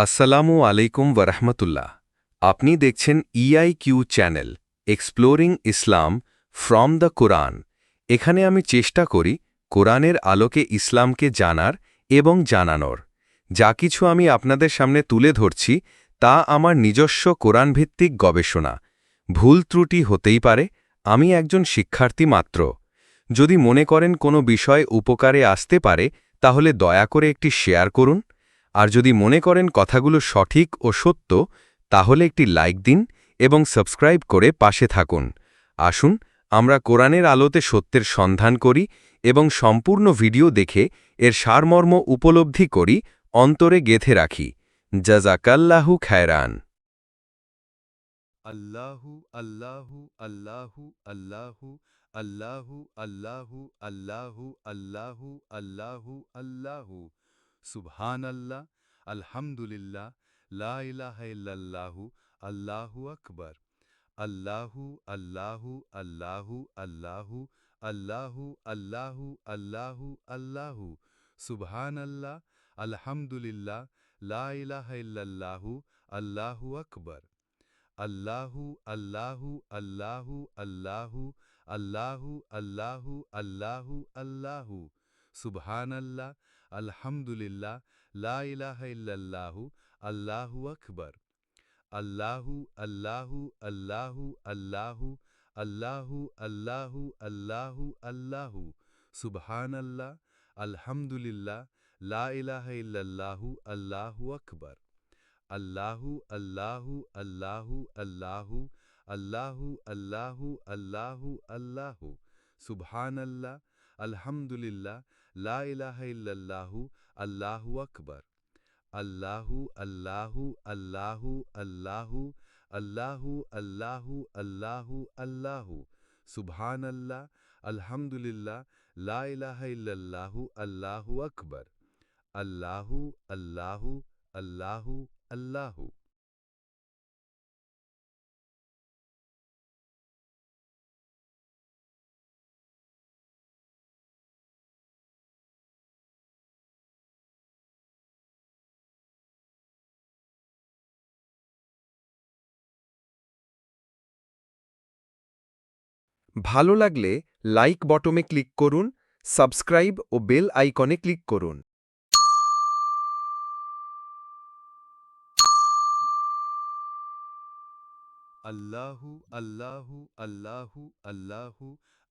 আসসালামু আলাইকুম ওরহমতুল্লাহ। আপনি দেখছেন EIQ channel exploring Islam from the Quran. এখানে আমি চেষ্টা করি কোরআনের আলোকে ইসলামকে জানার এবং জানানোর। যা কিছু আমি আপনাদের সামনে তুলে ধরছি তা আমার নিজস্ব কোরআনভিত্তিক গবেষণা। ভুল ত্রুটি হতেই পারে, আমি একজন শিক্ষার্থী মাত্র। যদি মনে করেন কোনো বিষয় উপকারে আসতে পারে তাহলে দয়া করে একটি শেয়ার করুন। আর যদি মনে করেন কথাগুলো সঠিক ও সত্য তাহলে একটি লাইক দিন এবং সাবস্ক্রাইব করে পাশে থাকুন। আসুন আমরা কোরআনের আলোতে সত্যের সন্ধান করি এবং সম্পূর্ণ ভিডিও দেখে এর সারমর্ম উপলব্ধি করি, অন্তরে গেঁথে রাখি। জাযাকাল্লাহু খায়রান। আল্লাহু আল্লাহু আল্লাহু আল্লাহু আল্লাহু আল্লাহু আল্লাহু আল্লাহু আল্লাহু আল্লাহু সুবহানাল্লাহ আলহামদুলিল্লাহ লা ইলাহা ইল্লাল্লাহু আল্লাহু আকবার আল্লাহু আল্লাহু আল্লাহু আল্লাহু আল্লাহু আল্লাহু আল্লাহু আল্লাহু সুবহানাল্লাহ আলহামদুলিল্লাহ লা ইলাহা ইল্লাল্লাহু আল্লাহু আকবার আল্লাহু আল্লাহু আল্লাহু আল্লাহু আল্লাহু আল্লাহু আল্লাহু আল্লাহু সুবহানাল্লাহ আলহামদুলিল্লাহ লা ইলাহা ইল্লাল্লাহু আল্লাহু আকবার আল্লাহু আল্লাহু আল্লাহু আল্লাহু আল্লাহু আল্লাহু আল্লাহু আল্লাহু সুবহানাল্লাহ আলহামদুলিল্লাহ লা ইলাহা ইল্লাল্লাহু আল্লাহু আকবার আল্লাহু আল্লাহু আল্লাহু আল্লাহু আল্লাহু আল্লাহু আল্লাহু আল্লাহু সুবহানাল্লাহ আলহামদুলিল্লাহ লা ইলাহা ইল্লাল্লাহু আল্লাহু আকবার আল্লাহু আল্লাহু আল্লাহু আল্লাহু আল্লাহু আল্লাহু আল্লাহু আল্লাহু সুবহানাল্লাহ আলহামদুলিল্লাহ লা ইলাহা ইল্লাল্লাহু আল্লাহু আকবার আল্লাহু আল্লাহু আল্লাহু আল্লাহু ভালো লাগলে লাইক বটমে ক্লিক করুন, সাবস্ক্রাইব ও বেল আইকনে ক্লিক করুন। আল্লাহু আল্লাহু আল্লাহু আল্লাহু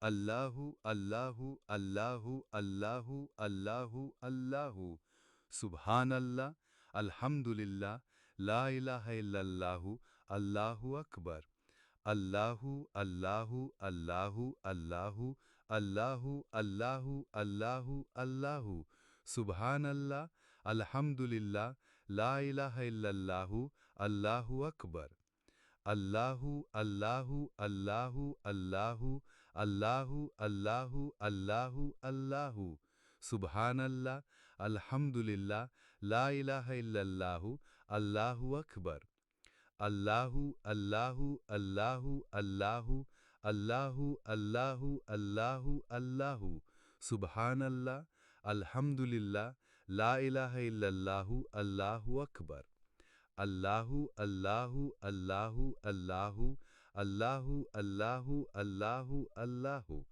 আল্লাহু আল্লাহু আল্লাহু আল্লাহু আল্লাহু আল্লাহু সুবহানাল্লাহ আলহামদুলিল্লাহ লা ইলাহা ইল্লাল্লাহু আল্লাহু আকবার আল্লাহু আল্লাহু আল্লাহু আল্লাহু আল্লাহু আল্লাহু আল্লাহু আল্লাহু সুবহানাল্লাহ আলহামদুলিল্লাহ লা ইলাহা ইল্লাল্লাহু আল্লাহু আকবার আল্লাহু আল্লাহু আল্লাহু আল্লাহু আল্লাহু আল্লাহু আল্লাহু আল্লাহু সুবহানাল্লাহ আলহামদুলিল্লাহ লা ইলাহা ইল্লাল্লাহু আল্লাহু আকবার আল্লাহু আল্লাহু আল্লাহু আল্লাহু আল্লাহু আল্লাহু আল্লাহু আল্লাহু সুবহানাল্লাহ আলহামদুলিল্লাহ লা ইলাহা ইল্লাল্লাহু আল্লাহু আকবার আল্লাহু আল্লাহু আল্লাহু আল্লাহু আল্লাহু আল্লাহু আল্লাহু আল্লাহু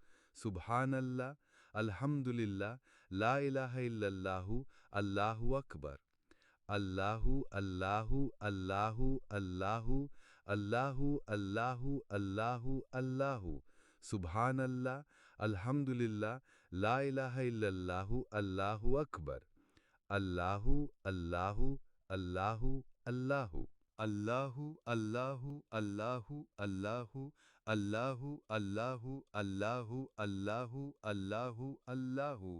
সুবহানাল্লাহ আলহামদুলিল্লাহ লা ইলাহা ইল্লাল্লাহু আল্লাহু আকবার আল্লাহু আল্লাহু আল্লাহু আল্লাহু আল্লাহু আল্লাহু আল্লাহু আল্লাহু সুবহানাল্লাহ আলহামদুলিল্লাহ লা ইলাহা ইল্লাল্লাহু আল্লাহু আকবার আল্লাহু আল্লাহু আল্লাহু আল্লাহু আল্লাহু আল্লাহু আল্লাহু আল্লাহু আল্লাহু আল্লাহু আল্লাহু আল্লাহু আল্লাহু আল্লাহু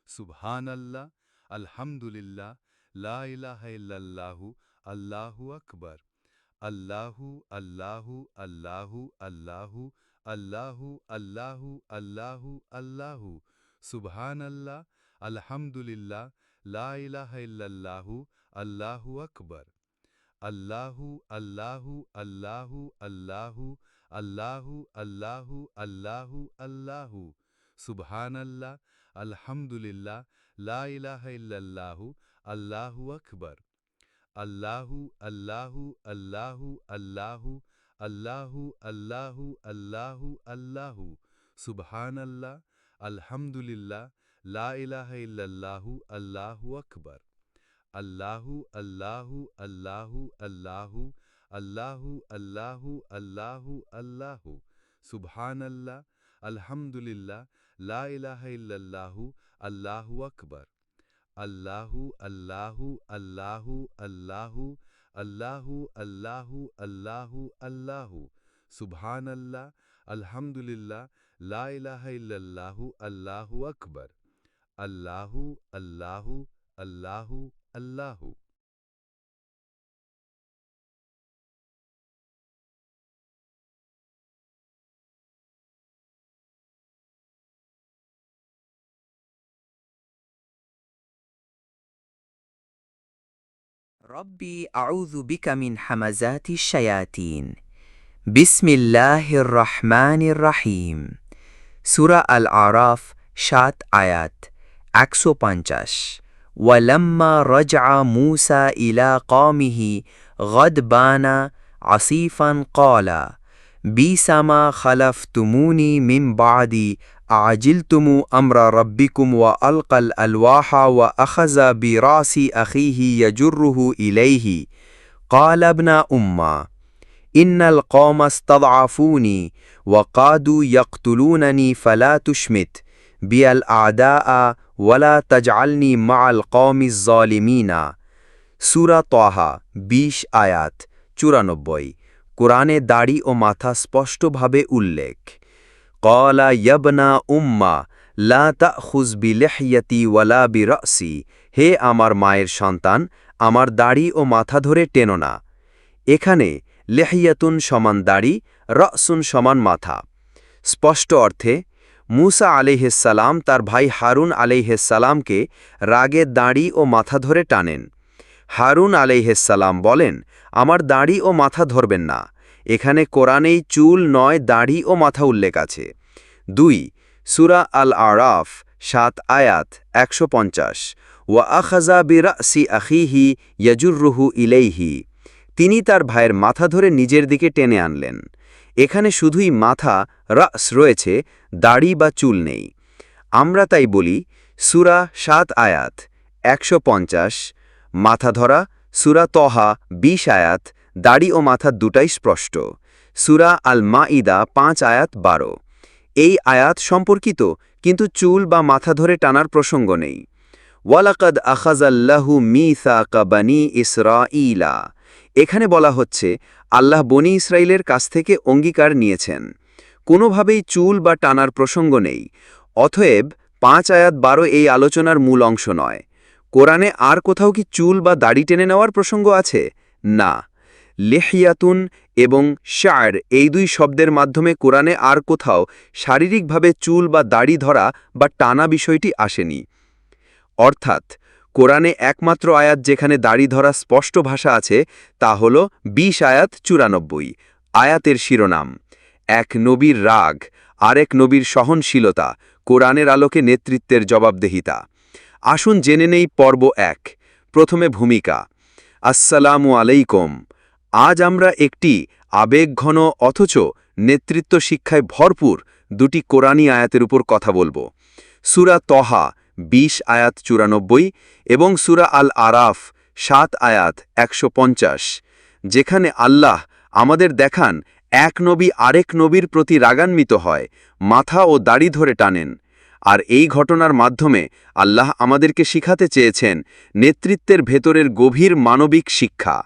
সুবহানাল্লাহ আলহামদুলিল্লাহ লা ইলাহা ইল্লাল্লাহু আল্লাহু আকবার আল্লাহু আল্লাহু আল্লাহু আল্লাহু আল্লাহু আল্লাহু আল্লাহু আল্লাহু সুবহানাল্লাহ আলহামদুলিল্লাহ লা ইলাহা ইল্লাল্লাহু আল্লাহু আকবার আল্লাহু আল্লাহু আল্লাহু আল্লাহু আল্লাহু আল্লাহু আল্লাহু আল্লাহু সুবহানাল্লাহ আলহামদুলিল্লাহ লা ইলাহা ইল্লাল্লাহু আল্লাহু আকবার আল্লাহু আল্লাহু আল্লাহু আল্লাহু আল্লাহু আল্লাহু আল্লাহু আল্লাহু সুবহানাল্লাহ আলহামদুলিল্লাহ লা ইলাহা ইল্লাল্লাহু আল্লাহু আকবার আল্লাহু আল্লাহু আল্লাহু আল্লাহু আল্লাহু আল্লাহু আল্লাহু আল্লাহু সুবহানাল্লাহ আলহামদুলিল্লাহ লা ইলাহা ইল্লাল্লাহু আল্লাহু আকবার আল্লাহু আল্লাহু আল্লাহু আল্লাহু আল্লাহু আল্লাহু আল্লাহু আল্লাহু সুবহানাল্লাহ আলহামদুলিল্লাহ লা ইলাহা ইল্লাল্লাহু আল্লাহু আকবার আল্লাহু আল্লাহু আল্লাহু আল্লাহু ربي أعوذ بك من حمزات الشياطين بسم الله الرحمن الرحيم سورة الأعراف 7 آيات 150 ولما رجع موسى إلى قومه غضبان عصيفا قال بئس ما خلفتموني من بعدي أعجلتم أمر ربكم وألقى الألواح وأخذ برأس أخيه يجره إليه قال ابن أمة إن القوم استضعفوني وقادوا يقتلونني فلا تشمت بي الأعداء ولا تجعلني مع القوم الظالمين سورة طه 20 আয়াত 94 কোরআনে দাড়ি ও মাথা স্পষ্টভাবে উল্লেখ قال يا ابن أمة لا تأخذ بلحيتي ولا برأسي হে আমার মায়ের সন্তান আমার দাড়ি ও মাথা ধরে টেনো না এখানে লিহিয়াতুন সমান দাড়ি রাসুন সমান মাথা স্পষ্ট অর্থে মূসা আলাইহিস সালাম তার ভাই হারুন আলাইহিস সালামকে রাগে দাড়ি ও মাথা ধরে টানেন হারুন আলাইহিস সালাম বলেন আমার দাড়ি ও মাথা ধরবেন না এখানে কোরআনেই চুল নয় দাড়ি ও মাথা উল্লেখ আছে 2 সূরা আল আরাফ 7 আয়াত 150 ওয়া আখাযা বিরাসি আখিহি ইয়াজুরুহু ইলাইহি তিনি তার ভাইয়ের মাথা ধরে নিজের দিকে টেনে আনলেন এখানে শুধুই মাথা রাস রয়েছে দাড়ি বা চুল নেই আমরা তাই বলি সূরা 7 আয়াত 150 মাথা ধরা সূরা তহা 20 আয়াত দাড়ি ও মাথা দুটাই স্পষ্ট সূরা আল মাইদা 5 আয়াত 12 এই আয়াত সম্পর্কিত কিন্তু চুল বা মাথা ধরে টানার প্রসঙ্গ নেই ওয়ালাকাদ আখাযাল্লাহু মিসাকা বানি ইসরাঈলা এখানে বলা হচ্ছে আল্লাহ বনি ইসরাইলের কাছ থেকে অঙ্গীকার নিয়েছেন কোনোভাবেই চুল বা টানার প্রসঙ্গ নেই অতএব 5 আয়াত 12 এই আলোচনার মূল অংশ নয় কোরআনে আর কোথাও কি চুল বা দাড়ি টেনে নেওয়ার প্রসঙ্গ আছে না লিহিয়াতুন এবং শা'r এই দুই শব্দের মাধ্যমে কোরআনে আর কোথাও শারীরিকভাবে চুল বা দাড়ি ধরা বা টানা বিষয়টি আসেনি অর্থাৎ কোরআনে একমাত্র আয়াত যেখানে দাড়ি ধরা স্পষ্ট ভাষা আছে তা হল 20 আয়াত 94 আয়াতের শিরোনাম এক নবীর রাগ আরেক নবীর সহনশীলতা কোরআনের আলোকে নেতৃত্বের জবাবদেহিতা আসুন জেনে নেই পর্ব 1 প্রথমে ভূমিকা আসসালামু আলাইকুম আজ আমরা একটি আবেগঘন অথচ নেতৃত্ব শিক্ষায় ভরপুর দুটি কোরআনী আয়াতের উপর কথা বলবো সূরা তহা 20 আয়াত 94 এবং সূরা আল আরাফ 7 আয়াত 150 যেখানে আল্লাহ আমাদের দেখান এক নবী আরেক নবীর প্রতি রাগান্বিত হয় মাথা ও দাড়ি ধরে টানেন আর এই ঘটনার মাধ্যমে আল্লাহ আমাদেরকে শিখাতে চেয়েছেন নেতৃত্বের ভেতরের গভীর মানবিক শিক্ষা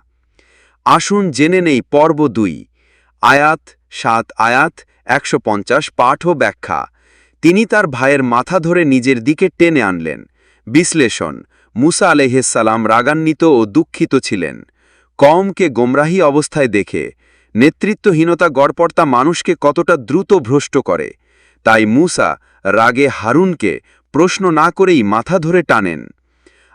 আসুন জেনে নেই পর্ব 2 আয়াত 7 আয়াত 150 পাঠ ও ব্যাখ্যা তিনি তার ভাইয়ের মাথা ধরে নিজের দিকে টেনে আনলেন বিশ্লেষণ মূসা আলাইহিস সালাম রাগান্বিত ও দুঃখিত ছিলেন কওমকে গোমরাহী অবস্থায় দেখে নেতৃত্বহীনতা গড়পড়তা মানুষকে কতটা দ্রুত ভ্রষ্ট করে তাই মূসা রাগে হারুনকে প্রশ্ন না করেই মাথা ধরে টানেন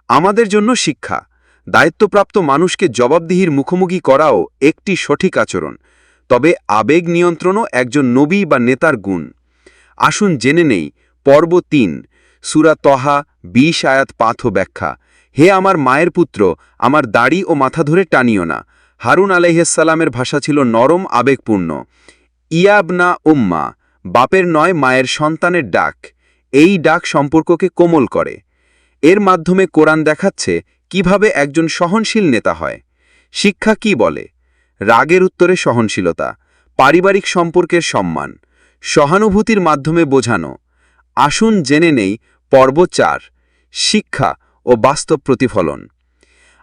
আমাদের জন্য শিক্ষা দায়িত্বপ্রাপ্ত মানুষকে জবাবদিহির মুখোমুখি করাও একটি সঠিক আচরণ তবে আবেগ নিয়ন্ত্রণও একজন নবী বা নেতার গুণ আসুন জেনে নেই পর্ব 3 সূরা তহা 20 আয়াত পাঠ ও ব্যাখ্যা হে আমার মায়ের পুত্র, আমার দাড়ি ও মাথা ধরে টানিও না। হারুন আলাইহিসসালামের ভাষা ছিল নরম, আবেগপূর্ণ। ইয়াবনা উম্মা, বাপের নয় মায়ের সন্তানের ডাক। এই ডাক সম্পর্ককে কোমল করে। এর মাধ্যমে কোরআন দেখাচ্ছে কিভাবে একজন সহনশীল নেতা হয়। শিক্ষা কি বলে? রাগের উত্তরে সহনশীলতা, পারিবারিক সম্পর্কের সম্মান, সহানুভূতির মাধ্যমে বোঝানো। আসুন জেনে নেই পর্ব 4, শিক্ষা ও বাস্তব প্রতিফলন।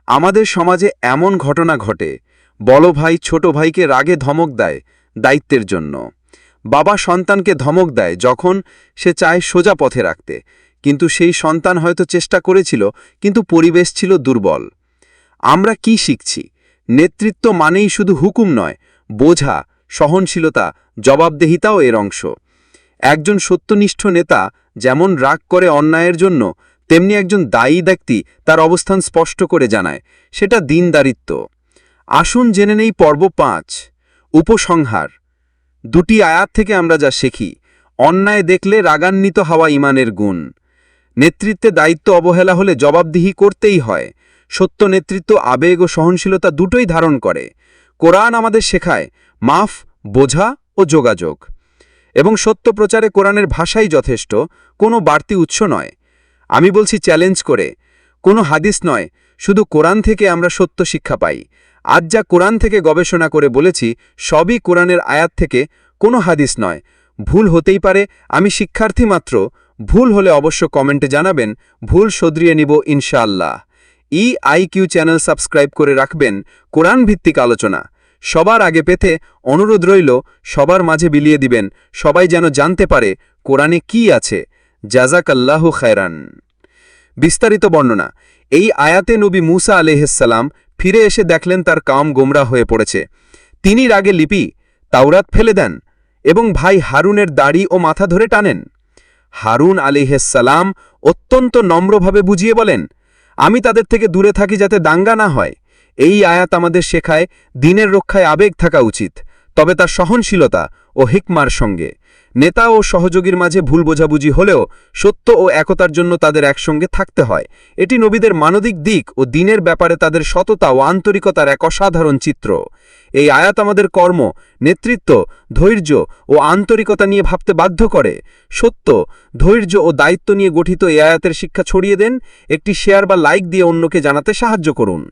আমাদের সমাজে এমন ঘটনা ঘটে, বড় ভাই ছোট ভাইকে রাগে ধমক দেয় দায়িত্বের জন্য। বাবা সন্তানকে ধমক দেয় যখন সে চায় সোজা পথে রাখতে, কিন্তু সেই সন্তান হয়তো চেষ্টা করেছিল, কিন্তু পরিবেশ ছিল দুর্বল। আমরা কি শিখছি? নেতৃত্ব মানেই শুধু হুকুম নয়, বোঝা, সহনশীলতা, জবাবদেহিতাও এর অংশ। একজন সত্যনিষ্ঠ নেতা যেমন রাগ করে অন্যায়ের জন্য, তেমনি একজন দায়ী ব্যক্তি তার অবস্থান স্পষ্ট করে জানায়। সেটা দীনদারিত্ব। আসুন জেনে নেই পর্ব 5, উপসংহার। 2টি আয়াত থেকে আমরা যা শিখি। অন্যায় দেখলে রাগান্বিত হওয়া ঈমানের গুণ। নেতৃত্বে দায়িত্ব অবহেলা হলে জবাবদিহি করতেই হয়। সত্য নেতৃত্ব আবেগ ও সহনশীলতা দুটোই ধারণ করে। কোরআন আমাদের শেখায় মাফ, বোঝা ও যোগাযোগ। এবং সত্য প্রচারে কোরআনের ভাষাই যথেষ্ট, কোনো বাড়তি উৎস নয়। আমি বলছি চ্যালেঞ্জ করে, কোনো হাদিস নয়, শুধু কোরআন থেকে আমরা সত্য শিক্ষা পাই। আজ যা কোরআন থেকে গবেষণা করে বলেছি, সবই কোরআনের আয়াত থেকে, কোনো হাদিস নয়। ভুল হতেই পারে, আমি শিক্ষার্থী মাত্র। ভুল হলে অবশ্য কমেন্টে জানাবেন, ভুল শুধরিয়ে নিব ইনশাআল্লাহ। EIQ চ্যানেল সাবস্ক্রাইব করে রাখবেন কোরআন ভিত্তিক আলোচনা সবার আগে পেতে। অনুরোধ রইল সবার মাঝে বিলিয়ে দিবেন, সবাই যেন জানতে পারে কোরআনে কি আছে। জাযাকাল্লাহু খায়রান। বিস্তারিত বর্ণনা। এই আয়াতে নবী মূসা আলাইহিসসালাম ফিরে এসে দেখলেন তার কাম গোমরা হয়ে পড়েছে। তিনি রাগে লিপি, তাওরাত ফেলে দেন এবং ভাই হারুনের দাড়ি ও মাথা ধরে টানেন। হারুন আলাইহিসসালাম অত্যন্ত নম্রভাবে বুঝিয়ে বলেন, আমি তাদের থেকে দূরে থাকি যাতে দাঙ্গা না হয়। এই আয়াত আমাদের শেখায় দ্বীনের রক্ষায় আবেগ থাকা উচিত, তবে তার সহনশীলতা ও হিকমার সঙ্গে। নেতা ও সহযোগীর মাঝে ভুল বোঝাবুঝি হলেও সত্য ও একতার জন্য তাদের একসঙ্গে থাকতে হয়। এটি নবীদের মানবিক দিক ও দ্বীনের ব্যাপারে তাদের সততা ও আন্তরিকতার এক অসাধারণ চিত্র। এই আয়াত আমাদের কর্ম, নেতৃত্ব, ধৈর্য ও আন্তরিকতা নিয়ে ভাবতে বাধ্য করে। সত্য, ধৈর্য ও দায়িত্ব নিয়ে গঠিত এই আয়াতের শিক্ষা ছড়িয়ে দেন। একটি শেয়ার বা লাইক দিয়ে অন্যকে জানাতে সাহায্য করুন।